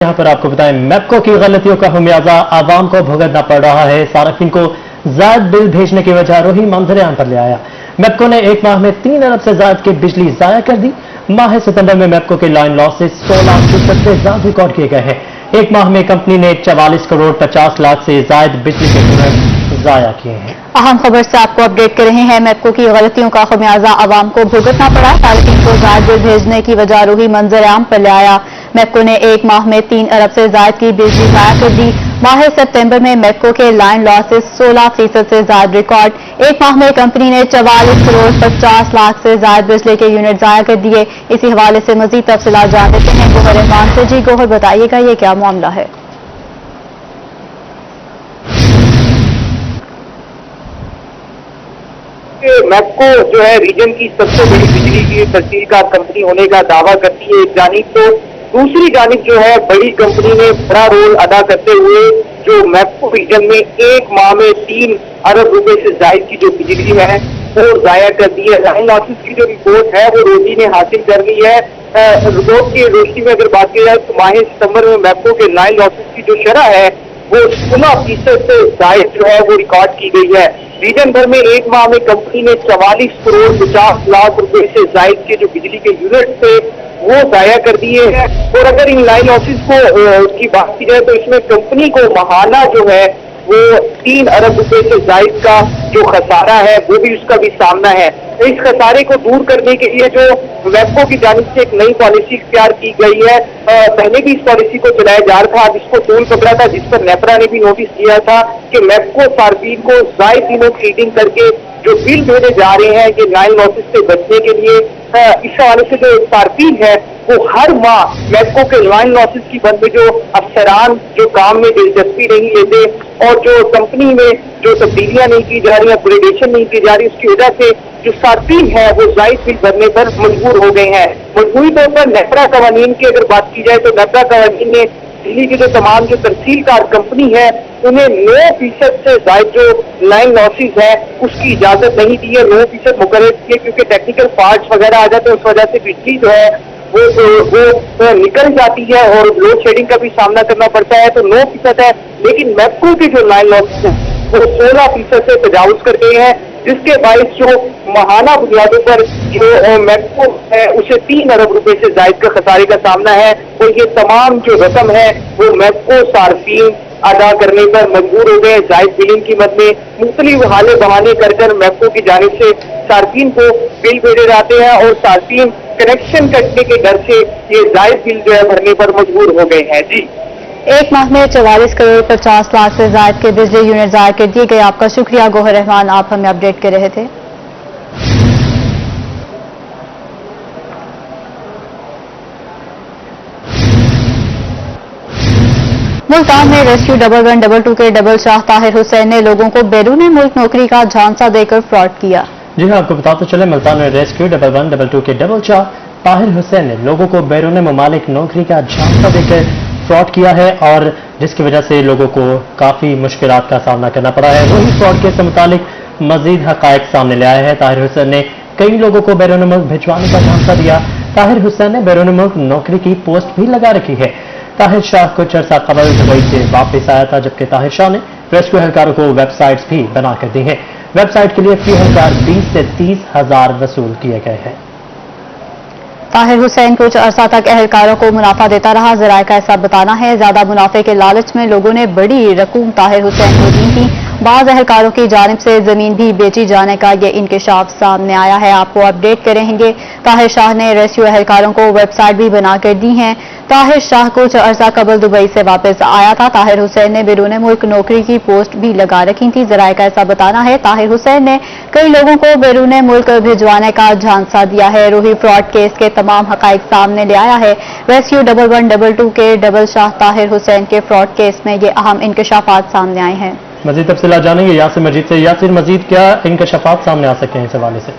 यहाँ पर आपको बताएं, मैप्को की गलतियों का खमियाजा आवाम को भुगतना पड़ रहा है। सार्फिन को ज्यादा बिल भेजने की वजह रोही मंजरेआम पर ले आया। मैप्को ने एक माह में 3 अरब से ज्यादा की बिजली जाया कर दी। माह सितंबर में मैप्को के लाइन लॉसेस 16% से ज्यादा रिकॉर्ड किए गए हैं। एक माह में कंपनी ने 44 करोड़ 50 लाख से ज्यादा बिजली के यूनिट जाया किए हैं। अहम खबर से आपको अपडेट कर रहे हैं। मैप्को की गलतियों का खमियाजा आवाम को भुगतना पड़ा। सार्फिन को ज्यादा बिल भेजने की वजह रोही मंजरेआम पर ले आया। मैप्को ने एक माह में 3 अरब से ज्यादा की बिजली जाया कर दी। माह सितंबर में मैप्को के लाइन लॉसेस 16% से ज्यादा रिकॉर्ड। एक माह में कंपनी ने 44 करोड़ 50 लाख से ज्यादा बिजली के यूनिट जाया कर दिए। इसी हवाले से मजीद तफसीलात जान लेते हैं गोहर रहमान से। जी गोहर, बताइएगा ये क्या मामला है? मैप्को जो है रीजन की सबसे बड़ी बिजली की तहसीलकार कंपनी होने का दावा करती है एक जानिब, तो दूसरी जानिब जो है बड़ी कंपनी ने बड़ा रोल अदा करते हुए जो मैप्को रीजन में एक माह में 3 अरब रुपए से ज्यादा की जो बिजली है वो जाया कर दी है। लाइन लॉसेस की जो रिपोर्ट है वो रोजी ने हासिल कर ली है। रिपोर्ट की रोशनी में अगर बात की जाए तो माह सितंबर में मैप्को के लाइन लॉसेस की जो शरह है वो 16% से ज्यादा जो है वो रिकॉर्ड की गई है। रीजन भर में एक माह में कंपनी ने 44 करोड़ 50 लाख रुपए से ज्यादा के जो बिजली के यूनिट थे वो जाया कर दिए हैं। और अगर इन लाइन लॉसेस को की बात की जाए तो इसमें कंपनी को माहाना जो है वो 3 अरब रुपए से ज्यादा का जो खसारा है वो भी उसका भी सामना है। तो इस खसारे को दूर करने के लिए जो मैप्को की जानिब से एक नई पॉलिसी इख्तियार की गई है। पहले भी इस पॉलिसी को चलाया जा रहा था, जिसको टूल पकड़ा था, जिस पर नेपरा ने भी नोटिस दिया था कि मैप्को सार्फिन को ज्यादा दिनों की रीडिंग करके जो बिल भेजे जा रहे हैं ये लाइन लॉसेस से बचने के लिए। इस हवाले से जो सार्फिन है वो हर माह मैप्को के लाइन लॉसेस की बंद में जो अफसरान जो काम में दिलचस्पी नहीं लेते और जो कंपनी में जो तब्दीलियां नहीं की जा रही, अपग्रेडेशन नहीं की जा रही, उसकी वजह से जो सार्फिन है वो जायद बिल भरने पर मजबूर हो गए हैं। मजबूरी तौर पर नेपरा कवानीन की अगर बात की जाए तो नेपरा कवानीन ने दिल्ली की जो तमाम जो तहसीलकार कंपनी है उन्हें 9% से ज्यादा जो लाइन लॉसेस है उसकी इजाजत नहीं दी है। 9% मुकर्रर की है क्योंकि टेक्निकल पार्ट्स वगैरह आ जाते हैं, उस वजह से बिजली जो है वो निकल जाती है और लोड शेडिंग का भी सामना करना पड़ता है। तो 9% है, लेकिन मैप्को के जो लाइन लॉसेस है वो 16% से तजावुज कर गए हैं, जिसके बायस जो माहाना बुनियादों पर जो मैप्को है उसे 3 अरब रुपए से ज्यादा का खसारे का सामना है। और ये तमाम जो रकम है वो मैप्को सार्फिन अदा करने पर मजबूर हो गए। जायद बिलिंग की मद में मुख्तलिफ हाले बहाने कर मैप्को की जानिब से सार्फिन को बिल भेजे जाते हैं और सार्फिन कनेक्शन कटने के डर से ये जायद बिल जो है भरने पर मजबूर हो गए हैं। जी, एक माह में 44 करोड़ 50 लाख से ज्यादा के बिजली यूनिट जाया कर दिए गए। आपका शुक्रिया गोहर रहमान, आप हमें अपडेट कर रहे थे। मुल्तान में रेस्क्यू 112 के डबल शाह ताहिर हुसैन ने लोगों को बैरून मुल्क नौकरी का झांसा देकर फ्रॉड किया। जी हाँ, आपको बताते चले, मुल्तान में रेस्क्यू 112 के डबल शाह ताहिर हुसैन ने लोगों को बैरून ममालिक नौकरी का झांसा देकर फ्रॉड किया है और जिसकी वजह से लोगों को काफी मुश्किलात का सामना करना पड़ा है। वही फ्रॉड केस से मुतालिक मजीद हकायक सामने ले आए हैं। ताहिर हुसैन ने कई लोगों को बैरून मुल्क भिजवाने का झांसा दिया। ताहिर हुसैन ने बैरून मुल्क नौकरी की पोस्ट भी लगा रखी है। ताहिर शाह कुछ अर्सा कबल दुबई से वापस आया था, जबकि ताहिर शाह ने रेस्क्यू एहलकारों को वेबसाइट्स भी बनाकर दी हैं। वेबसाइट के लिए फी एहलकार 20 से 30 हजार वसूल किए गए हैं। ताहिर हुसैन कुछ अरसा तक एहलकारों को मुनाफा देता रहा। जराये का ऐसा बताना है ज्यादा मुनाफे के लालच में लोगों ने बड़ी रकूम ताहिर हुसैन को दी थी। बाज एहलकारों की जानिब से जमीन भी बेची जाने का ये इंकशाफ सामने आया है। आपको अपडेट करेंगे। ताहिर शाह ने रेस्क्यू एहलकारों को वेबसाइट भी बनाकर दी है। ताहिर शाह कुछ अरसा कबल दुबई से वापस आया था। ताहिर हुसैन ने बैरून मुल्क नौकरी की पोस्ट भी लगा रखी थी। जराये का ऐसा बताना है ताहिर हुसैन ने कई लोगों को बैरून मुल्क भिजवाने का झांसा दिया है। रूही फ्रॉड केस के तमाम हकाइक सामने ले आया है। रेस्क्यू 112 के डबल शाह ताहिर हुसैन के फ्रॉड केस में ये अहम इंकशाफात सामने आए हैं। मजीद तफसीलात जानेंगे यासिर मजीद से। यासिर, मजीद क्या इंकशाफात सामने आ सकते हैं इस हवाले से?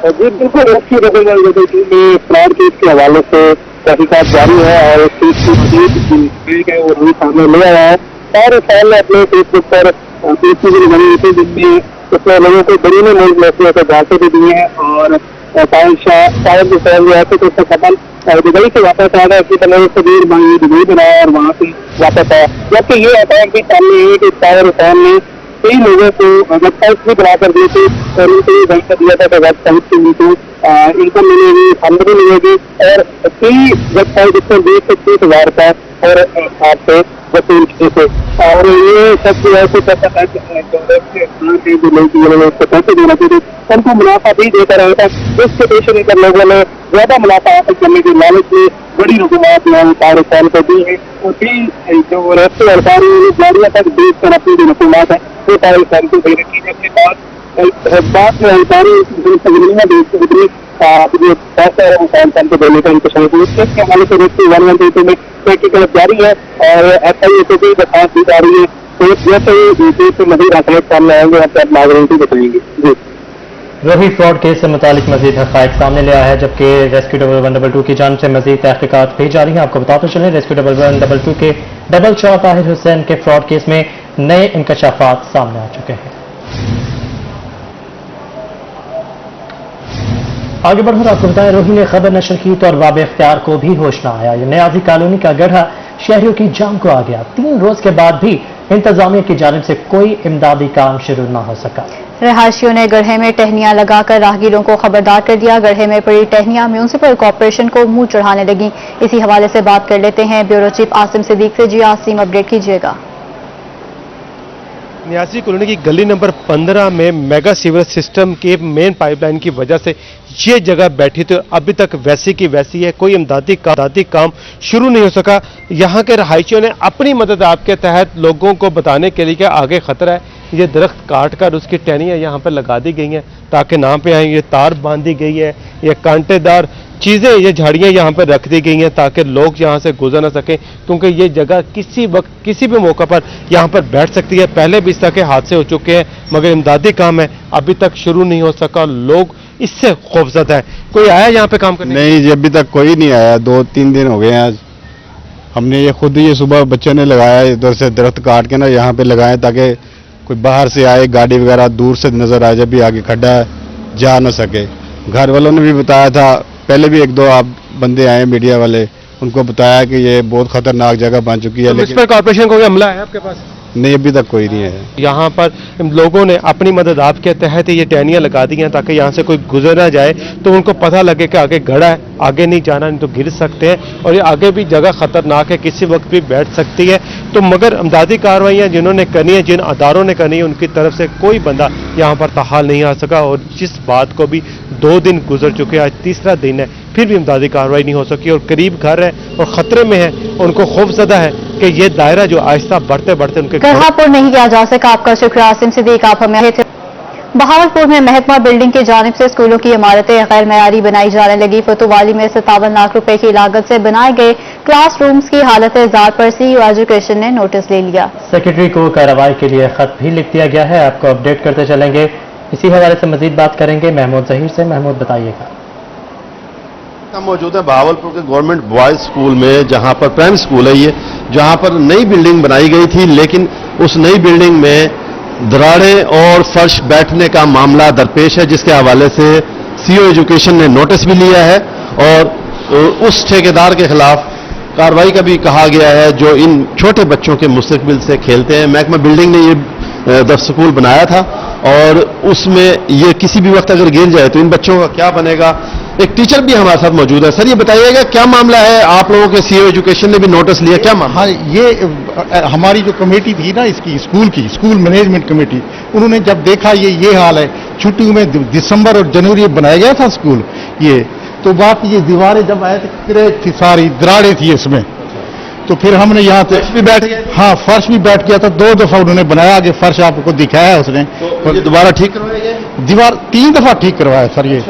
जी बिल्कुल, रेस्क्यू 112 में फ्रॉड केस के हवाले से तहकीकात जारी है और इस केस की मजीद वो रूह सामने ले आया है ताहिर हुसैन ने अपने फेसबुक पर वीडियो बनी थी जिसमें उसने लोगों को बड़ी में मौज मस्तियों से झांसे भी दिए हैं और ताहिर हुसैन जो है तो उसका कपल दुबई से वापस आ रहा है, इसी तरह सबीर भाई दुबई बनाया और वहाँ से वापस आया। जबकि ये आता है कि सामने है कि ताहिर हुसैन ने कई लोगों को वेबसाइट भी बनाकर दी थी और उनको ये धमकी दिया था कि वेबसाइट के लिए इनको मिलेगी, आमदनी मिलेगी और कई वेबसाइट इसमें 20-30 हज़ार का और आपसे वसूल किए थे। और ये सब जो है कुछ ऐसा है जो लोग उसको पैसे देना चाहिए उनको मुनाफा भी देता रहा था। इसके पेश कर लोगों ने ज्यादा मुनाफा हासिल करने की लालच में बड़ी रकूमात ताहिर हुसैन को दी है और कई जो रस्ते और गाड़ियाँ तक बेच कर अपनी जो रकूमात है वो ताहिर हुसैन को दे रखी है। इसके बाद में अधिकारी जो पैसा है हुसैन खान को देने का इंतजाम किया। इसके हवाले से रेस्क्यू 112 में तहकीकात जारी है और FIA को भी दरखास्त दी जा रही है। तो जैसे ही मजीद हक़ाइक़ सामने आएंगे आप नाज़रीन को बताएंगे। जी रोही फ्रॉड केस से मुतालिक मजीद हक़ाइक़ सामने ले आया है, जबकि रेस्क्यू 112 की जानिब से मजीद तहकीकात भी जारी है। आपको बताते चलें रेस्क्यू 112 के डबल चौक ताहिर हुसैन के फ्रॉड केस में नए इंकशाफात सामने आ चुके हैं। आगे बढ़कर आपको बताएं, रोही ने खबर नशर की तो अरबाब इख्तियार को भी होश न आया। ये न्याजी कॉलोनी का गढ़ा शहरियों की जान को आ गया। 3 रोज के बाद भी इंतजामिया की जानिब से कोई इमदादी काम शुरू न हो सका। रहायशियों ने गढ़े में टहनियां लगाकर राहगीरों को खबरदार कर दिया। गढ़े में पड़ी टहनियां म्यूनिसिपल कॉर्पोरेशन को मुंह चढ़ाने लगी। इसी हवाले से बात कर लेते हैं ब्यूरो चीफ आसिम सिद्दीक से। जी आसिम, अपडेट कीजिएगा। न्यासी कॉलोनी की गली नंबर 15 में मेगा सीवरेज सिस्टम के मेन पाइपलाइन की वजह से ये जगह बैठी तो अभी तक वैसी की वैसी है। कोई इमदादी काम शुरू नहीं हो सका। यहाँ के रहायशियों ने अपनी मदद आपके तहत लोगों को बताने के लिए कि आगे खतरा है, ये दरख्त काट कर उसकी टहनियाँ यहाँ पर लगा दी गई हैं ताकि ना पे आए। ये तार बांधी गई है, ये कांटेदार चीज़ें, ये झाड़ियाँ यहाँ पर रख दी गई हैं ताकि लोग यहाँ से गुजर ना सकें, क्योंकि ये जगह किसी वक्त किसी भी मौका पर यहाँ पर बैठ सकती है। पहले भी इस तरह के हादसे हो चुके हैं मगर इमदादी काम है अभी तक शुरू नहीं हो सका। लोग इससे खौफजदा है। कोई आया यहाँ पे काम करने? नहीं जी, अभी तक कोई नहीं आया। 2-3 दिन हो गए हैं। आज हमने ये खुद ही सुबह बच्चे ने लगाया, इधर से दरख्त काट के ना यहाँ पे लगाए ताकि कोई बाहर से आए, गाड़ी वगैरह दूर से नजर आए, जब भी आगे खड्डा है जा ना सके। घर वालों ने भी बताया था, पहले भी 1-2 आप बंदे आए मीडिया वाले, उनको बताया कि ये बहुत खतरनाक जगह बन चुकी है। लेकिन कॉर्पोरेशन को हमला है आपके पास? नहीं, अभी तक कोई नहीं है। यहाँ पर लोगों ने अपनी मदद आपके तहत ये टहनियाँ लगा दी हैं ताकि यहाँ से कोई गुजर ना जाए, तो उनको पता लगे कि आगे गड़ा है, आगे नहीं जाना, नहीं तो गिर सकते हैं और ये आगे भी जगह खतरनाक है, किसी वक्त भी बैठ सकती है। तो मगर इमदादी कार्रवाइयाँ जिन्होंने करनी है, जिन अदारों ने करनी है, उनकी तरफ से कोई बंदा यहाँ पर ताहाल नहीं आ सका। और जिस बात को भी 2 दिन गुजर चुके, आज 3रा दिन है, फिर भी इमदादी कार्रवाई नहीं हो सकी और करीब घर है और खतरे में है। उनको खौफजदा है कि ये दायरा जो आहिस्ता बढ़ते बढ़ते उनके गढ़ापुर नहीं किया जा सका। आपका शुक्रिया आसिम सिद्दीक, आप हमें थे। बहावलपुर में महकमा बिल्डिंग की जानिब से स्कूलों की इमारतें गैर मयारी बनाई जाने लगी। फतुवाली में 57 लाख रुपए की लागत से बनाए गए क्लास रूम्स की हालत जार पर सीईओ एजुकेशन ने नोटिस ले लिया। सेक्रेटरी को कार्रवाई के लिए खत भी लिख दिया गया है। आपको अपडेट करते चलेंगे। इसी हवाले से मजीद बात करेंगे महमूद जहीर से। महमूद, बताइएगा। हम मौजूद है बहावलपुर के गवर्नमेंट बॉयज स्कूल में, जहां पर प्राइमरी स्कूल है ये, जहां पर नई बिल्डिंग बनाई गई थी, लेकिन उस नई बिल्डिंग में दरारें और फर्श बैठने का मामला दरपेश है, जिसके हवाले से सीईओ एजुकेशन ने नोटिस भी लिया है और उस ठेकेदार के खिलाफ कार्रवाई का भी कहा गया है जो इन छोटे बच्चों के मुस्तकबिल से खेलते हैं। महकमा बिल्डिंग ने ये स्कूल बनाया था और उसमें ये किसी भी वक्त अगर गिर जाए तो इन बच्चों का क्या बनेगा। एक टीचर भी हमारे साथ मौजूद है। सर, ये बताइएगा क्या मामला है? आप लोगों के सीईओ एजुकेशन ने भी नोटिस लिया, क्या मामला? हाँ, ये हमारी जो कमेटी थी ना, इसकी स्कूल मैनेजमेंट कमेटी, उन्होंने जब देखा ये हाल है, छुट्टियों में दिसंबर और जनवरी बनाया गया था स्कूल, ये तो बात ये दीवारें जब आए थे क्रैक थी, सारी दरारें थी इसमें, तो फिर हमने यहाँ पे भी बैठ गए। हाँ, फर्श भी बैठ गया था। 2 दफा उन्होंने बनाया, आगे फर्श आपको दिखाया उसने। तो ये दोबारा ठीक करवाया गया? दीवार 3 दफा ठीक करवाया सर, ये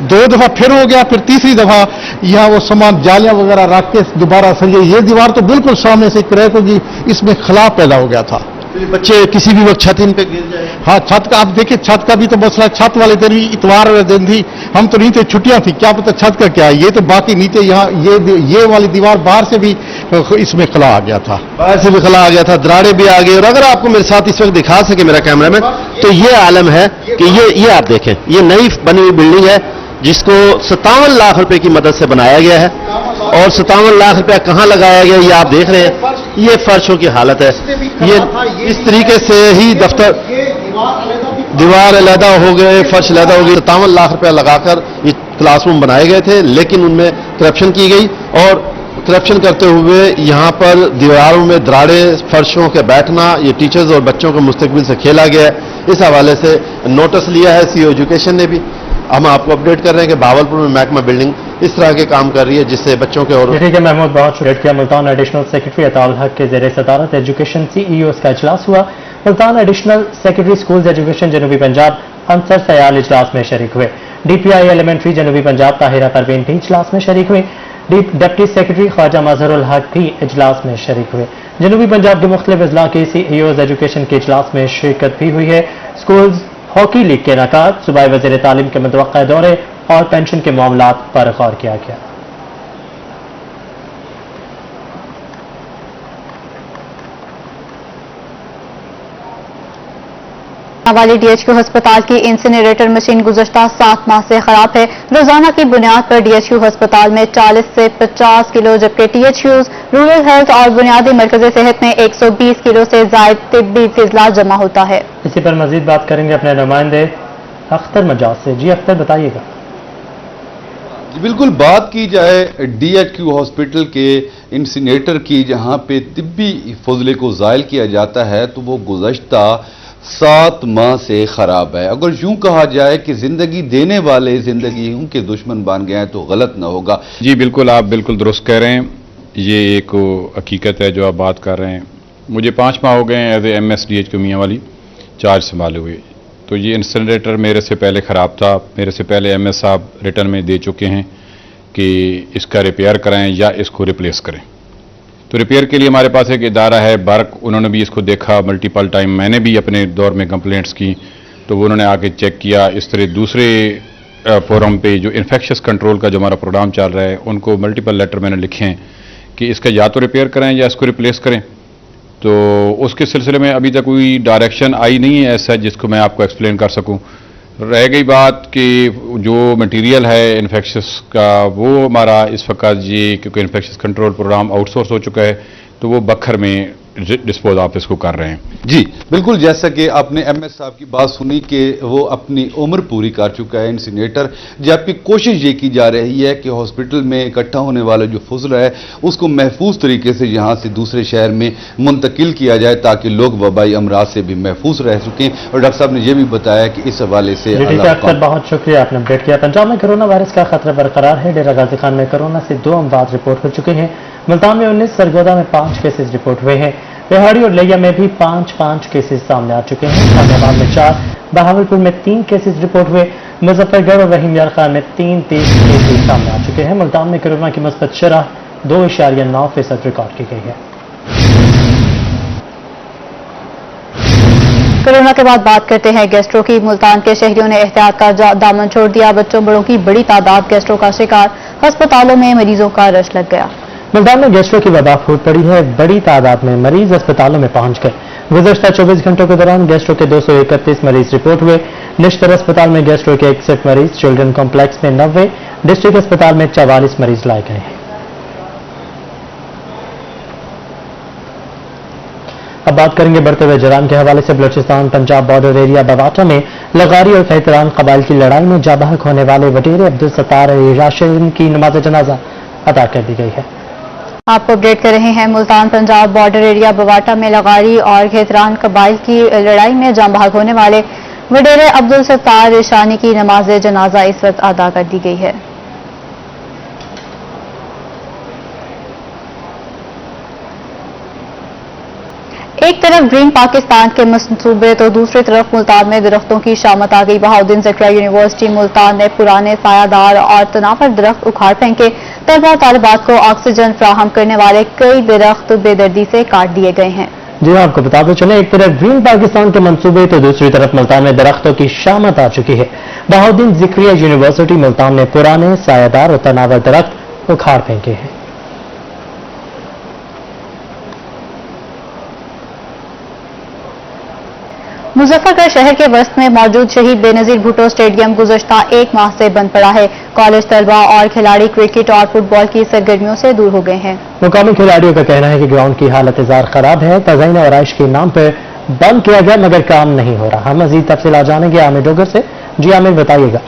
2 दफा फिर हो गया, फिर तीसरी दफा यहाँ वो सामान जालियां वगैरह रख के दोबारा सर ये दीवार तो बिल्कुल सामने से क्रैक होगी, इसमें खिलाफ पैदा हो गया था। बच्चे किसी भी वक्त छत इन पे गिर जाए। हाँ, छत का आप देखिए, छत का भी तो मसला, छत वाले दिन भी इतवार वाले दिन थी, हम तो नहीं थे, छुट्टियां थी, क्या पता छत का क्या है। ये तो बाकी नीचे यहाँ ये वाली दीवार बाहर से भी इसमें खला आ गया था, बाहर से भी खला आ गया था, दरारें भी आ गई। और अगर आपको मेरे साथ इस वक्त दिखा सके मेरा कैमरामैन, तो ये आलम है कि ये आप देखें, ये नई बनी हुई बिल्डिंग है जिसको 57 लाख रुपए की मदद से बनाया गया है। और 57 लाख रुपया कहाँ लगाया गया ये आप देख रहे हैं, ये फर्शों की हालत है। ये इस तरीके से ही दफ्तर, दीवार अलहदा हो गए, फर्श अलहदा हो गए। 57 लाख रुपया लगाकर ये क्लासरूम बनाए गए थे, लेकिन उनमें करप्शन की गई और करप्शन करते हुए यहाँ पर दीवारों में दरारें, फर्शों के बैठना, ये टीचर्स और बच्चों के मुस्तकबिल से खेला गया है। इस हवाले से नोटिस लिया है सीओ एजुकेशन ने भी। हम आपको अपडेट कर रहे हैं कि भावलपुर में महकमा बिल्डिंग इस तरह के काम कर रही है जिससे बच्चों के और ठीक है महमूद, बहुत शुक्रिया किया। मुल्तान एडिशनल सेक्रेटरी अताउल हक के ज़ेरे सदारत एजुकेशन CEOs का इजलास हुआ। Multan additional secretary schools education जनूबी पंजाब अंसर सयाल इजलास में शरीक हुए। DPI एलिमेंट्री जनूबी पंजाब ताहिरा परवीन भी इजलास में शरीक हुए। डिप्टी सेक्रेटरी ख्वाजा मजहरुल हक भी इजलास में शरीक हुए। जनूबी पंजाब के मुख्तलिफ अजला के CEOs एजुकेशन के इजलास में शिरकत भी हुई है। स्कूल्स हॉकी लीग के इनेकाद, सूबाई वज़ीर तालीम के मुतवक्का दौरे और पेंशन के मामलात पर गौर किया गया। वाली DHQ अस्पताल की इंसिनरेटर मशीन गुज़श्ता 7 माह से खराब है। रोजाना की बुनियाद पर DHQ अस्पताल में 40 से 50 किलो, जबकि THUs, रूरल हेल्थ और बुनियादी मरकज़ सेहत में 120 किलो से जायद तिब्बी फिजला जमा होता है। इसी पर मजीद बात करेंगे अपने नुमाइंदे अख्तर मजाज से। जी अख्तर, बताइएगा। जी बिल्कुल, बात की जाए DHQ हॉस्पिटल के इंसिनेटर की, जहां पे तिब्बी फजले को ज़ायल किया जाता है, तो वो गुज़श्ता 7 माह से खराब है। अगर यूं कहा जाए कि जिंदगी देने वाले जिंदगी के दुश्मन बन गए हैं तो गलत ना होगा। जी बिल्कुल, आप बिल्कुल दुरुस्त कह रहे हैं। ये एक हकीकत है जो आप बात कर रहे हैं। मुझे 5 माह हो गए हैं as a MS DHQ Mianwali charge संभाले हुए। तो ये इंसिनरेटर मेरे से पहले ख़राब था। मेरे से पहले MS साहब रिटर्न में दे चुके हैं कि इसका रिपेयर कराएं या इसको रिप्लेस करें। तो रिपेयर के लिए हमारे पास एक इदारा है बर्क, उन्होंने भी इसको देखा मल्टीपल टाइम। मैंने भी अपने दौर में कंप्लेंट्स की, तो वो उन्होंने आके चेक किया। इस तरह दूसरे फोरम पे जो इन्फेक्शस कंट्रोल का जो हमारा प्रोग्राम चल रहा है, उनको मल्टीपल लेटर मैंने लिखे हैं कि इसका या तो रिपेयर करें या इसको रिप्लेस करें। तो उसके सिलसिले में अभी तक कोई डायरेक्शन आई नहीं है ऐसा जिसको मैं आपको एक्सप्लेन कर सकूं। रह गई बात कि जो मटेरियल है इन्फेक्शस का, वो हमारा इस वक्त ये, क्योंकि इन्फेक्शस कंट्रोल प्रोग्राम आउटसोर्स हो चुका है, तो वो बखर में डिस्पोज आप इसको कर रहे हैं। जी बिल्कुल, जैसा कि आपने MS साहब की बात सुनी कि वो अपनी उम्र पूरी कर चुका है इंसिनेटर, जबकि कोशिश ये की जा रही है कि हॉस्पिटल में इकट्ठा होने वाला जो फजला है उसको महफूज तरीके से यहाँ से दूसरे शहर में मुंतकिल किया जाए ताकि लोग वबाई अमराज से भी महफूज रह सकें। और डॉक्टर साहब ने यह भी बताया कि इस हवाले से बहुत शुक्रिया, आपने अपडेट किया। पंजाब में कोरोना वायरस का खतरा बरकरार है। डेरा गाजी खान में कोरोना से 2 अमवात रिपोर्ट हो चुके हैं। मुल्तान में 19, सरगोदा में 5 केसेस रिपोर्ट हुए हैं। रेहाड़ी और लिया में भी 5 केसेस सामने आ चुके हैं। इस्लामाबाद में 4, बहावलपुर में 3 केसेस रिपोर्ट हुए। मुजफ्फरगढ़ और रहीम यार खान में 3 केसेस सामने आ चुके हैं। मुल्तान में कोरोना की मुस्बत शरह 2.9% रिकॉर्ड की गई है। कोरोना के बाद बात करते हैं गैस्ट्रो की। मुल्तान के शहरियों ने एहतियात का दामन छोड़ दिया। बच्चों बड़ों की बड़ी तादाद गैस्ट्रो का शिकार, अस्पतालों में मरीजों का रश लग गया। मुल्तान में गैस्ट्रो की वबा फूट पड़ी है। बड़ी तादाद में मरीज अस्पतालों में पहुंच गए। गुज़श्ता 24 घंटों के दौरान गैस्ट्रो के 231 मरीज रिपोर्ट हुए। निश्तर अस्पताल में गैस्ट्रो के 61 मरीज, चिल्ड्रन कॉम्प्लेक्स में 90, डिस्ट्रिक्ट अस्पताल में 44 मरीज लाए गए हैं। अब बात करेंगे बढ़ते हुए जराम के हवाले से। बलूचिस्तान पंजाब बॉर्डर एरिया बवाटा में लगारी और खैतरान कबाइल की लड़ाई में जाबहक होने वाले वडेरे अब्दुल सत्तार राशिद की नमाज जनाजा अदा कर दी गई है। आपको अपडेट कर रहे हैं। मुल्तान पंजाब बॉर्डर एरिया बवाटा में लगारी और खेतरान कबाइल की लड़ाई में जाम बहक होने वाले वडेरे अब्दुल सत्तार रेशानी की नमाज जनाजा इस वक्त अदा कर दी गई है। एक तरफ ग्रीन पाकिस्तान के मंसूबे तो दूसरी तरफ मुल्तान में दरख्तों की शामत आ गई। बहाउद्दीन ज़करिया यूनिवर्सिटी मुल्तान ने पुराने सायादार और तनावर दरख्त उखाड़ फेंके। तलबा तालिबात को ऑक्सीजन फराहम करने वाले कई दरख्त बेदर्दी से काट दिए गए हैं। जी हाँ, आपको बताते चले, एक तरफ ग्रीन पाकिस्तान के मंसूबे तो दूसरी तरफ मुल्तान में दरख्तों की शामत आ चुकी है। बहाउद्दीन ज़िक्रिया यूनिवर्सिटी मुल्तान ने पुराने सायादार और तनावर दरख्त उखाड़ फेंके हैं। मुजफ्फरगढ़ शहर के वस्त में मौजूद शहीद बेनजीर भुट्टो स्टेडियम गुज़श्ता एक माह से बंद पड़ा है। कॉलेज तलबा और खिलाड़ी क्रिकेट और फुटबॉल की सरगर्मियों से दूर हो गए हैं। मुकामी खिलाड़ियों का कहना है कि ग्राउंड की हालत जार खराब है। तज़ईन और आइश के नाम पर बंद किया गया मगर काम नहीं हो रहा। हम मजीद तफसील जानेंगे आमिर डोगर से। जी आमिर, बताइएगा।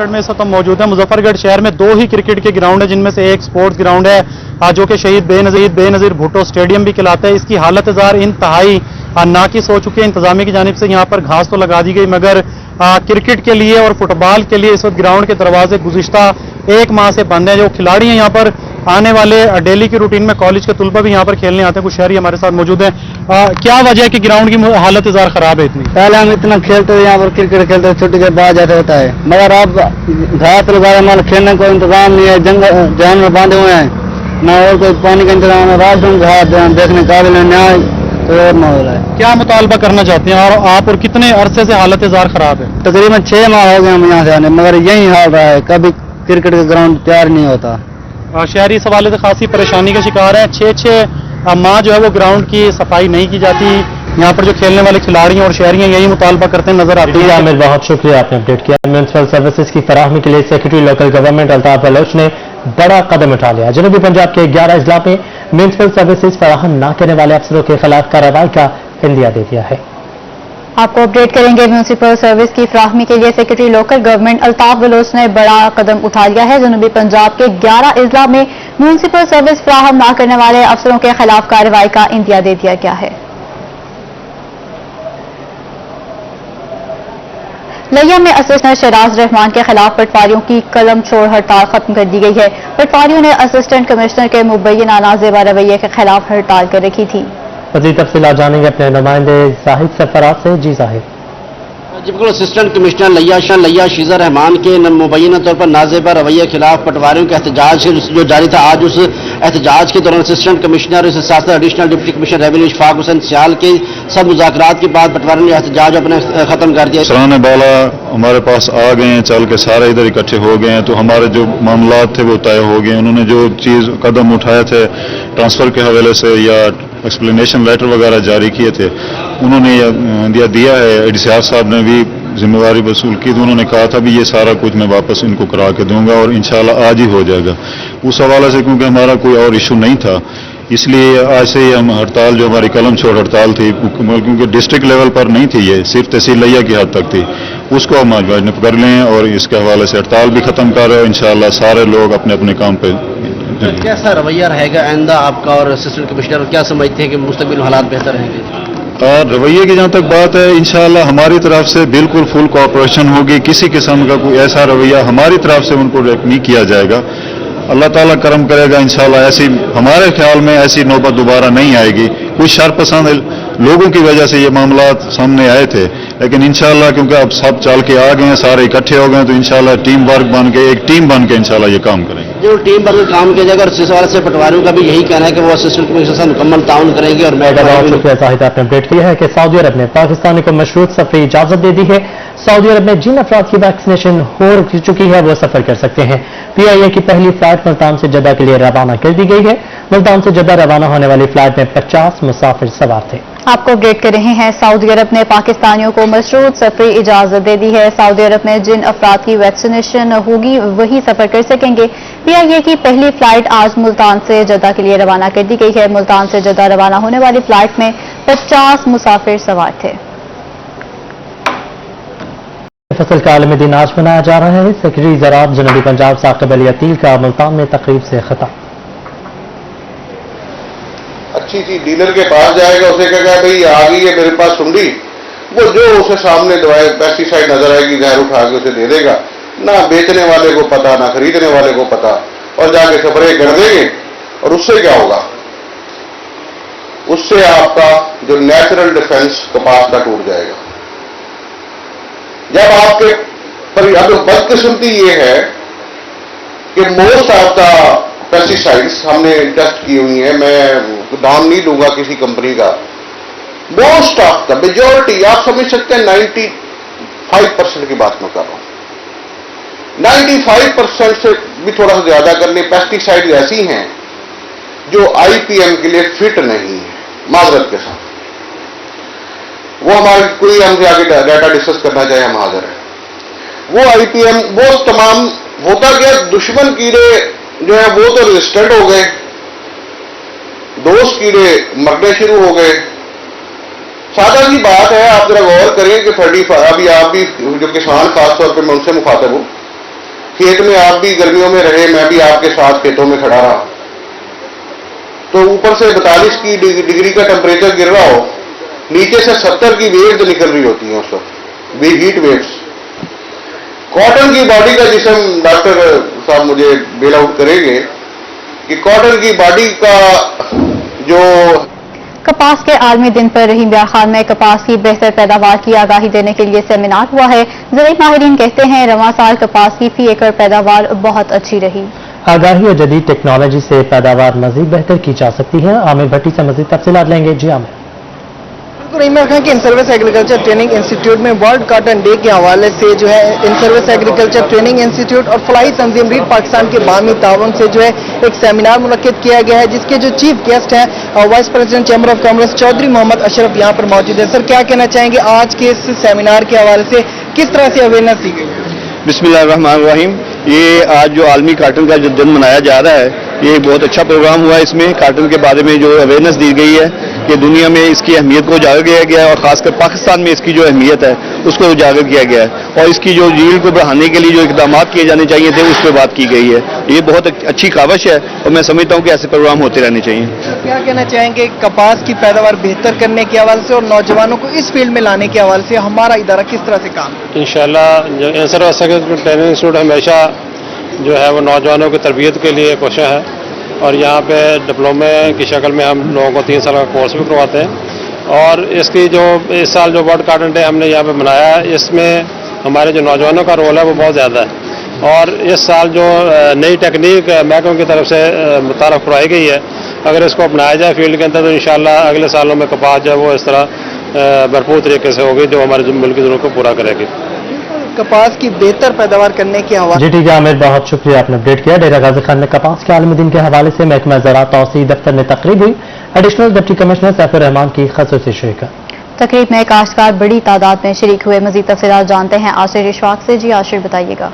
में इस वक्त हम मौजूद है मुजफ्फरगढ़ शहर में 2 ही क्रिकेट के ग्राउंड है, जिनमें से एक स्पोर्ट्स ग्राउंड है जो कि शहीद बेनजीर भुट्टो स्टेडियम भी कहलाता है। इसकी हालत जार इंतहाई नाकिस हो चुकी है। इंतजामिया की जानिब से यहाँ पर घास तो लगा दी गई मगर क्रिकेट के लिए और फुटबॉल के लिए इस वक्त ग्राउंड के दरवाजे गुज़िश्ता एक माह से बंद है। जो खिलाड़ी हैं यहाँ पर आने वाले डेली की रूटीन में कॉलेज के तुलबा भी यहाँ पर खेलने आते हैं। कुछ शहरी हमारे साथ मौजूद हैं। क्या वजह है कि ग्राउंड की हालत जार खराब है इतनी? पहले हम इतना खेलते थे, यहाँ पर क्रिकेट खेलते थे, छुट्टी के बाद जाते होता है, मगर अब घास लगा माल खेलने को इंतजाम नहीं है। जानवर बांधे हुए हैं, न और कोई पानी का इंतजाम है, राशन घास देखने काबिल न्याय तो और न हो रहा है। क्या मुतालबा करना चाहते हैं और आप, और कितने अरसे से हालत जार खराब है? तकरीबन 6 माह हो गए हम यहाँ से आने, मगर यही हाल रहा है, कभी क्रिकेट का ग्राउंड तैयार नहीं होता। शहरी इस हवाले से खासी परेशानी का शिकार है। 6 माह जो है वो ग्राउंड की सफाई नहीं की जाती। यहाँ पर जो खेलने वाले खिलाड़ी और शहरी हैं यही मुतालबा करते नजर आते हैं। आमिर, बहुत शुक्रिया, आपने अपडेट किया। म्यूनसिपल सर्विसेज की फराहमी के लिए secretary local government Altaf Baloch ने बड़ा कदम उठा लिया। जनूबी पंजाब के 11 अजला में म्यूनसिपल सर्विसेज फराहम न करने वाले अफसरों के खिलाफ कार्रवाई का इंदिया दे दिया है। आपको अपडेट करेंगे। म्यूनसिपल सर्विस की फराहमी के लिए secretary local government Altaf Baloch ने बड़ा कदम उठा लिया है। जनूबी पंजाब के 11 अजला में म्यूनसिपल सर्विस फराहम न करने वाले अफसरों के खिलाफ कार्रवाई का इंदिया दे दिया गया है। लिया में असिस्टेंट शराज रहमान के खिलाफ पटवारियों की कलम छोड़ हड़ताल खत्म कर दी गई है। पटवारियों ने असिस्टेंट कमिश्नर के मुबैना नाजेबा रवैये के खिलाफ हड़ताल कर रखी थी। मज़ीद तफसीलात जानेंगे अपने नुमाइंदे जाहिद सरफराज से। जी जाहिद। जी बिल्कुल, असिस्टेंट कमिश्नर लिया शीजा रहमान के मुबैना तौर पर नाजेबा रवैये के खिलाफ पटवारियों का एहतजाज जो जारी था, आज उस एहतजाज के दौरान असिस्टेंट कमिश्नर और इसके साथ additional deputy commissioner revenue Ishfaq Hussain Sial के सब मुज़ाकरात के बाद पटवारियों ने एहतजाज अपने खत्म कर दिया। सराहने बाला हमारे पास आ गए हैं, चल के सारे इधर इकट्ठे हो गए हैं, तो हमारे जो मामला थे वो तय हो गए। उन्होंने जो चीज़ कदम उठाए थे ट्रांसफ़र के हवाले से या एक्सप्लेनेशन लेटर वगैरह जारी किए थे, उन्होंने दिया है। एडीसीआर साहब ने भी जिम्मेवारी वसूल की, तो उन्होंने कहा था भी ये सारा कुछ मैं वापस इनको करा के दूंगा और इंशाल्लाह आज ही हो जाएगा। उस हवाले से क्योंकि हमारा कोई और इशू नहीं था, इसलिए आज से ही हम हड़ताल जो हमारी कलम छोड़ हड़ताल थी, क्योंकि डिस्ट्रिक्ट लेवल पर नहीं थी, ये सिर्फ तहसील लिया की हद तक थी, उसको हम आज वाजिब कर लें और इसके हवाले से हड़ताल भी खत्म कर रहे हैं। इंशाल्लाह सारे लोग अपने अपने काम पे। कैसा रवैया रहेगा आइंदा आपका और असिस्टेंट कमिश्नर, क्या समझते हैं कि मुस्तकबिल हालात बेहतर रहेंगे? रवैये की जहाँ तक बात है, इंशाल्लाह हमारी तरफ से बिल्कुल फुल कोऑपरेशन होगी। किसी किस्म का कोई ऐसा रवैया हमारी तरफ से उनको नहीं किया जाएगा। अल्लाह ताला करम करेगा, इंशाल्लाह ऐसी हमारे ख्याल में ऐसी नौबत दोबारा नहीं आएगी। कुछ शरपसंद लोगों की वजह से ये मामला सामने आए थे, लेकिन इंशाल्लाह क्योंकि अब सब चल के आ गए हैं, सारे इकट्ठे हो गए, तो इंशाल्लाह टीम वर्क बन के, एक टीम बन के इंशाल्लाह ये काम करेंगे। जो टीम वर्क में काम किया जाएगा और इस हवाले से पटवारियों का भी यही कहना है कि वो असिस्टेंट कमिश्नर से मुकम्मल ताउन करेंगे। और जाहिद, आपने अपडेट किया है कि सऊदी अरब ने पाकिस्तानी को मशरूत सफरी इजाजत दे दी है। सऊदी अरब में जिन अफराद की वैक्सीनेशन हो चुकी है वो सफर कर सकते हैं। PIA की पहली फ्लाइट मुल्तान से जद्दा के लिए रवाना कर दी गई है। मुल्तान से जद्दा रवाना होने वाली फ्लाइट में 50 मुसाफिर सवार थे। आपको अपडेट कर रहे हैं। सऊदी अरब ने पाकिस्तानियों को मशरूत सफरी इजाजत दे दी है। सऊदी अरब में जिन अफराद की वैक्सीनेशन होगी वही सफर कर सकेंगे। PIA की पहली फ्लाइट आज मुल्तान से जद्दा के लिए रवाना कर दी गई है। मुल्तान से जद्दा रवाना होने वाली फ्लाइट में 50 मुसाफिर सवार थे। फसल का आलमी दिन आज मनाया जा रहा है। सेक्रेटरी ज़राअत जनूबी पंजाब साकिब अली अतील का मुल्तान में तकरीब से खिताब। अच्छी चीज डीलर के पास जाएगा, उसे कहेगा भाई आ गई है मेरे पास सुंडी, वो जो उसे सामने दवाई पेस्टिसाइड नजर आएगी जहर उठा के उसे दे देगा। ना बेचने वाले को पता, ना खरीदने वाले को पता, और जाके स्प्रे कर देंगे। और उससे क्या होगा? उससे आपका जो नेचुरल डिफेंस कपास का टूट जाएगा। जब आपके अब बदकिस्मती ये है कि मोस्ट ऑफ द पेस्टिसाइड्स हमने टेस्ट की हुई है, मैं नाम नहीं लूंगा किसी कंपनी का, मोस्ट ऑफ द मेजॉरिटी, आप समझ सकते हैं 95% की बात मैं कर रहा हूं, 95% से भी थोड़ा सा ज्यादा कर ले, पेस्टिसाइड ऐसी हैं जो IPM के लिए फिट नहीं है, माजरत के साथ। वो हमारे कोई हमसे आगे डाटा डिस्कस करना चाहे हम हाजिर हैं। वो IPM वो तमाम होता क्या, दुश्मन कीड़े जो है वो तो रेजिस्टेंट हो गए, दोस्त कीड़े मरने शुरू हो गए। सादा सी बात है, आप जरा गौर करें कि 35 अभी आप भी जो किसान खासतौर पर मैं उनसे मुखातब हूं, खेत में आप भी गर्मियों में रहे, मैं भी आपके साथ खेतों में खड़ा रहा, तो ऊपर से 42 की डिग्री का टेम्परेचर गिर रहा हो, नीचे से 70 की वेव्स निकल रही होती हैं उस वक्त, हीट वेव्स। कॉटन की बॉडी का जिस्म, डॉक्टर साहब मुझे बेल आउट करेंगे कि कॉटन की बॉडी का जो कपास के आलमी दिन पर रहीम बियार खान में कपास की बेहतर पैदावार की आगाही देने के लिए सेमिनार हुआ है। ज़राई माहिरीन कहते हैं रवां साल कपास की फी एकड़ पैदावार बहुत अच्छी रही। आगाही और जदीद टेक्नोलॉजी से पैदावार मजीद बेहतर की जा सकती है। आमिर भट्टी से मजीद तफसीलात लेंगे। जी आमिर। रहीम खान के in service agriculture training institute में वर्ल्ड कॉटन डे के हवाले से जो है in service agriculture training institute और फलाही तंजीम रीड पाकिस्तान के बामी तावन से जो है एक सेमिनार मुनक्किद किया गया है, जिसके जो चीफ गेस्ट हैं vice president chamber of commerce Chaudhry Mohammad Ashraf यहाँ पर मौजूद है। सर, क्या कहना चाहेंगे आज के इस सेमिनार के हवाले से, किस तरह से अवेयरनेस दी गई? बिस्मिल्लाहिर्रहमानिर्रहीम। ये आज जो आलमी काटन का जो दिन मनाया जा रहा है, ये बहुत अच्छा प्रोग्राम हुआ है। इसमें काटन के बारे में जो अवेयरनेस दी गई है कि दुनिया में इसकी अहमियत को उजागर किया गया है और खासकर पाकिस्तान में इसकी जो अहमियत है उसको उजागर किया गया है और इसकी जो यील्ड को बढ़ाने के लिए जो इकदाम किए जाने चाहिए थे उस पर बात की गई है। ये बहुत अच्छी काविश है और मैं समझता हूँ कि ऐसे प्रोग्राम होते रहने चाहिए। क्या कहना चाहेंगे कपास की पैदावार बेहतर करने के हवाले से और नौजवानों को इस फील्ड में लाने के हवाले से हमारा इदारा किस तरह से काम? इंशाल्लाह जो सर्विस एग्रीकल्चर ट्रेनिंग इंस्टीट्यूट हमेशा जो है वो नौजवानों की तरबियत के लिए कोशिश है और यहाँ पे डिप्लोमे की शक्ल में हम लोगों को 3 साल का कोर्स भी करवाते हैं। और इसकी जो इस साल जो वर्ल्ड कॉटन डे हमने यहाँ पे मनाया है, इसमें हमारे जो नौजवानों का रोल है वो बहुत ज़्यादा है। और इस साल जो नई टेक्निक महकमे की तरफ से मुतारफ़ करवाई गई है, अगर इसको अपनाया जाए फील्ड के अंदर तो इंशाल्लाह अगले सालों में कपास जो है वो इस तरह भरपूर तरीके से होगी जो हमारे मुल्क की ज़रूरत को पूरा करेगी। कपास की बेहतर पैदावार करने के हवाले जी ठीक है आमिर, बहुत शुक्रिया आपने अपडेट किया। डेरा गाजी खान में कपास के आलमी दिन के हवाले से महकमा ज़राअत तौसीई दफ्तर में तकरीब हुई। Additional deputy commissioner Saifur Rahman की खसूसी शिरकत। तकरीब में काश्तकार बड़ी तादाद में शरीक हुए। मजीद तफसीलात जानते हैं आशिर इशफाक से। जी आशिर, बताइएगा।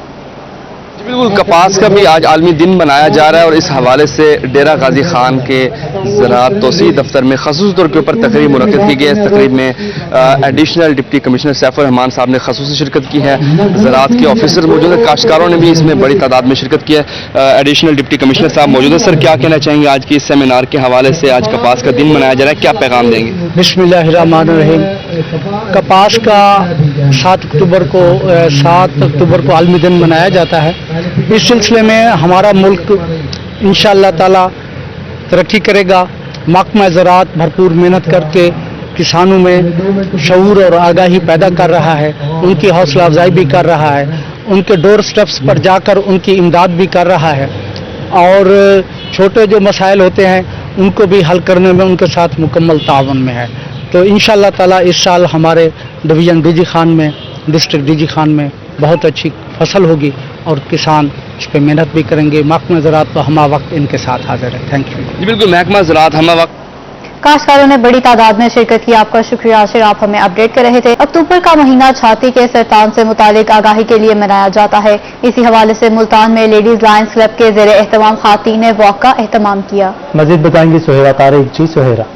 बिल्कुल, कपास का भी आज आलमी दिन मनाया जा रहा है और इस हवाले से डेरा गाजी खान के ज़राअत तौसीई दफ्तर में खसूसी तौर के ऊपर तकरीब मुनक्किद की गई। इस तकरीब में additional deputy commissioner Saifur Rahman साहब ने खसूसी शिरकत की है। ज़राअत के ऑफिसर मौजूद है, काश्तकारों ने भी इसमें बड़ी तादाद में शिरकत की है। एडिशनल डिप्टी कमिश्नर साहब मौजूद है। सर, क्या कहना चाहेंगे आज की इस सेमिनार के हवाले से? आज कपास का दिन मनाया जा रहा है, क्या पैगाम देंगे? बिस्मिल्लाहिर्रहमानिर्रहीम। कपास का 7 अक्टूबर को आलमी दिन मनाया जाता है। इस सिलसिले में हमारा मुल्क इंशाअल्लाह ताला तरक्की करेगा। महकमा ज़राअत भरपूर मेहनत करके किसानों में शऊर और आगाही पैदा कर रहा है, उनकी हौसला अफजाई भी कर रहा है, उनके डोर स्टेप्स पर जाकर उनकी इमदाद भी कर रहा है और छोटे जो मसाइल होते हैं उनको भी हल करने में उनके साथ मुकम्मल तावन में है। तो इंशाअल्लाह ताला इस साल हमारे डिवीज़न डीजी खान में, डिस्ट्रिक्ट डीजी खान में बहुत अच्छी फसल होगी और किसान इस पर मेहनत भी करेंगे। महकमा ज़राअत तो हमा वक्त इनके साथ हाजिर है। Thank you. जी बिल्कुल, महकमा ज़राअत हमा वक्त। काश्तकारों ने बड़ी तादाद में शिरकत की। आपका शुक्रिया आशिर, आप हमें अपडेट कर रहे थे। अक्टूबर का महीना छाती के सरतान से मुतालिक आगाही के लिए मनाया जाता है। इसी हवाले से मुल्तान में लेडीज लायंस क्लब के ज़ेरे एहतमाम खातून ने वॉक का एहतमाम किया। मजीद बताएंगी सुहेरा तारिक। जी सुहेरा।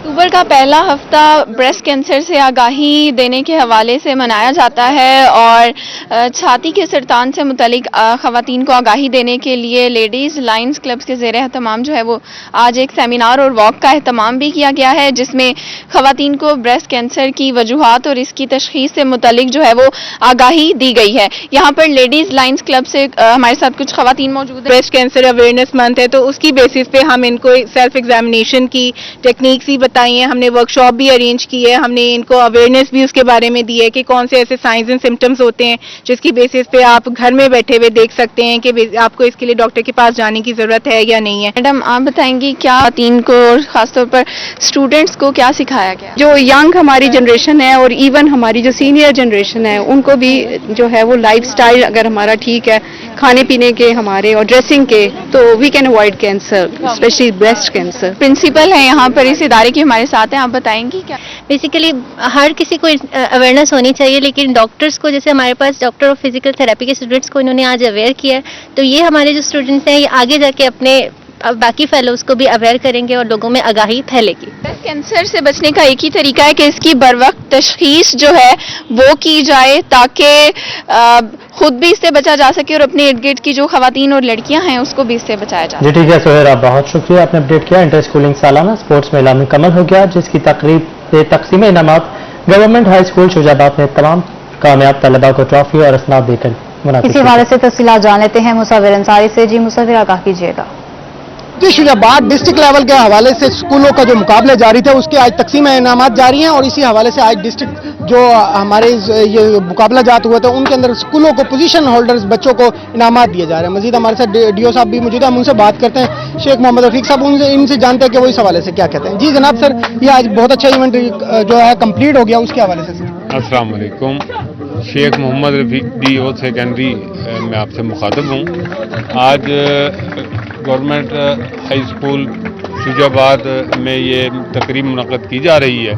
अक्टूबर का पहला हफ्ता ब्रेस्ट कैंसर से आगाही देने के हवाले से मनाया जाता है और छाती के सरतान से मुतालिक ख़वातीन को आगाही देने के लिए लेडीज़ लायंस क्लब्स के ज़ेरे एहतमाम जो है वो आज एक सेमिनार और वॉक का एहतमाम भी किया गया है, जिसमें ख़वातीन को ब्रेस्ट कैंसर की वजूहात और इसकी तशख़ीस से मुतालिक जो है वो आगाही दी गई है। यहाँ पर लेडीज़ लायंस क्लब से हमारे साथ कुछ ख़वातीन मौजूद हैं। ब्रेस्ट कैंसर अवेयरनेस मंथ है तो उसकी बेसिस पे हम इनको सेल्फ एग्जामिनेशन की टेक्निक्स ही बताएंगे کروائی ہیں, ہم نے ورکشاپ بھی ارینج کی ہے, ہم نے ان کو اویئرنیس بھی اس کے بارے میں دی ہے کہ کون سے ایسے سائنز اینڈ سمٹمز ہوتے ہیں جس کی بیسس پہ آپ گھر میں بیٹھے ہوئے دیکھ سکتے ہیں کہ آپ کو اس کے لیے ڈاکٹر کے پاس جانے کی ضرورت ہے یا نہیں ہے. میڈم آپ بتائیں گی کیا خواتین کو اور خاص طور پر اسٹوڈنٹس کو کیا سکھایا گیا؟ جو ینگ ہماری جنریشن ہے اور ایون ہماری جو سینئر جنریشن ہے ان کو بھی جو ہے وہ لائف سٹائل اگر ہمارا ٹھیک ہے, کھانے پینے کے ہمارے اور ڈریسنگ کے, تو we can avoid cancer, especially breast cancer. Principal ہیں یہاں پر اس ادارے کے ہمارے ساتھ ہیں, آپ بتائیں گی کیا؟ بیسیکلی ہر کسی کو اویئرنیس ہونی چاہیے, لیکن ڈاکٹرس کو, جیسے ہمارے پاس ڈاکٹر آف فزیکل تھراپی کے اسٹوڈنٹس کو انہوں نے آج اویئر کیا ہے, تو یہ ہمارے جو اسٹوڈنٹس ہیں یہ آگے جا کے اپنے باقی فیلوز کو بھی اویئر کریں گے اور لوگوں میں آگاہی پھیلے گی. بریسٹ کینسر سے بچنے کا ایک ہی طریقہ ہے کہ اس کی بروقت تشخیص جو ہے وہ کی جائے تاکہ خود بھی اس سے بچا جا سکے اور اپنے ارد گرد کی جو خواتین اور لڑکیاں ہیں اس کو بھی اس سے بچایا جا سکے. جی ٹھیک ہے سہیرا, بہت شکریہ, آپ نے اپڈیٹ کیا. انٹر اسکولنگ سالانہ اسپورٹس میلہ مکمل ہو گیا جس کی تقریب سے تقسیم انعامات گورنمنٹ ہائی اسکول شوجہ آباد نے تمام کامیاب طلباء کو ٹرافی اور اسناد دے کر منعقد اسی حوالے سے تفصیلات جان لیتے ہیں مصور انصاری سے. جی مصور, آگاہ کیجیے گا. جی شوجہ آباد ڈسٹرکٹ لیول کے حوالے سے اسکولوں کا جو مقابلے جاری تھے اس کے آج تقسیم انعامات جاری ہیں, اور اسی حوالے سے آج ڈسٹرکٹ جو ہمارے یہ مقابلہ جات ہوئے تھے ان کے اندر اسکولوں کو پوزیشن ہولڈرز بچوں کو انعامات دیے جا رہے ہیں. مزید ہمارے ساتھ ڈی او صاحب بھی موجود ہیں, ہم ان سے بات کرتے ہیں. شیخ محمد رفیق صاحب ان سے جانتے ہیں کہ وہ اس حوالے سے کیا کہتے ہیں. جی جناب سر, یہ آج بہت اچھا ایونٹ جو ہے کمپلیٹ ہو گیا, اس کے حوالے سے. السلام علیکم, شیخ محمد رفیق ڈی او سیکنڈری میں آپ سے مخاطب ہوں. آج گورنمنٹ ہائی اسکول شوجہ آباد میں یہ تقریب منعقد کی جا رہی ہے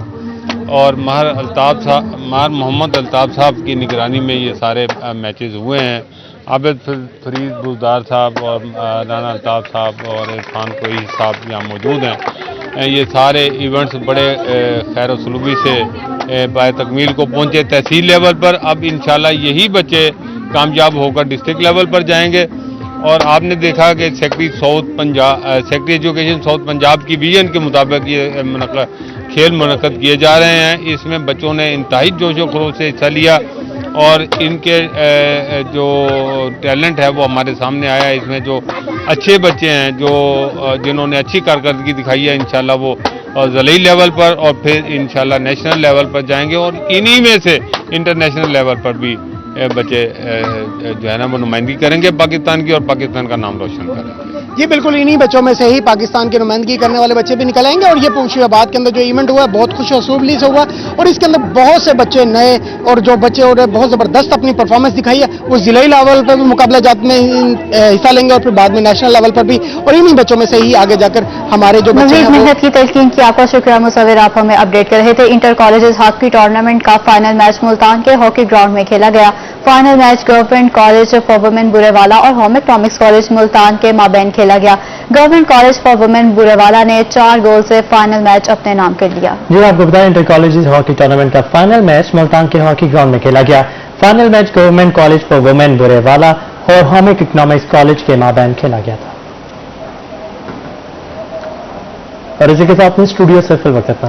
اور ماہر محمد الطاف صاحب کی نگرانی میں یہ سارے میچز ہوئے ہیں. عابد فرید بزدار صاحب اور رانا الطاف صاحب اور عرفان کوئی صاحب یہاں موجود ہیں. یہ سارے ایونٹس بڑے خیر و سلوکی سے پائے تکمیل کو پہنچے تحصیل لیول پر. اب انشاءاللہ یہی بچے کامیاب ہو کر ڈسٹرکٹ لیول پر جائیں گے. اور آپ نے دیکھا کہ سیکٹری ایجوکیشن ساؤتھ پنجاب کی ویژن کے مطابق یہ کھیل منعقد کیے جا رہے ہیں. اس میں بچوں نے انتہائی جوش و خروش سے حصہ لیا اور ان کے جو ٹیلنٹ ہے وہ ہمارے سامنے آیا. اس میں جو اچھے بچے ہیں جنہوں نے اچھی کارکردگی دکھائی ہے, انشاءاللہ وہ ضلعی لیول پر اور پھر انشاءاللہ نیشنل لیول پر جائیں گے اور انہی میں سے انٹرنیشنل لیول پر بھی بچے جو ہے نا وہ نمائندگی کریں گے پاکستان کی اور پاکستان کا نام روشن کریں گے. یہ بالکل انہی بچوں میں سے ہی پاکستان کی نمائندگی کرنے والے بچے بھی نکل آئیں گے. اور یہ شوجہ آباد کے اندر جو ایونٹ ہوا ہے بہت خوش اسلوبی سے ہوا اور اس کے اندر بہت سے بچے نئے اور جو بچے اور بہت زبردست اپنی پرفارمنس دکھائی ہے وہ ضلعی لیول پر بھی مقابلہ جات میں حصہ لیں گے اور پھر بعد میں نیشنل لیول پر بھی, اور انہی بچوں میں سے ہی آگے جا کر ہمارے جو بچے ہیں محنت کی تلقین کی آپ کا شکریہ مصور, آپ ہمیں اپڈیٹ کر رہے تھے. انٹر کالجز ہاکی ٹورنامنٹ کا فائنل میچ ملتان کے ہاکی گراؤنڈ میں کھیلا گیا. Final match government college for women برے والا اور ہوم اکنامکس کالج ملتان کے مابین کھیلا گیا. گورنمنٹ کالج فار وومن برے والا نے 4 گول سے فائنل میچ اپنے نام کر لیا. جی آپ کو بتائیں انٹر کالجز ہاکی ٹورنامنٹ کا فائنل میچ ملتان کے ہاکی گراؤنڈ میں کھیلا گیا. Final match government college for women برے والا اور ہوم اکنامکس کالج کے مابین کھیلا گیا تھا. اور اسی کے ساتھ میں اسٹوڈیو سے فی الوقت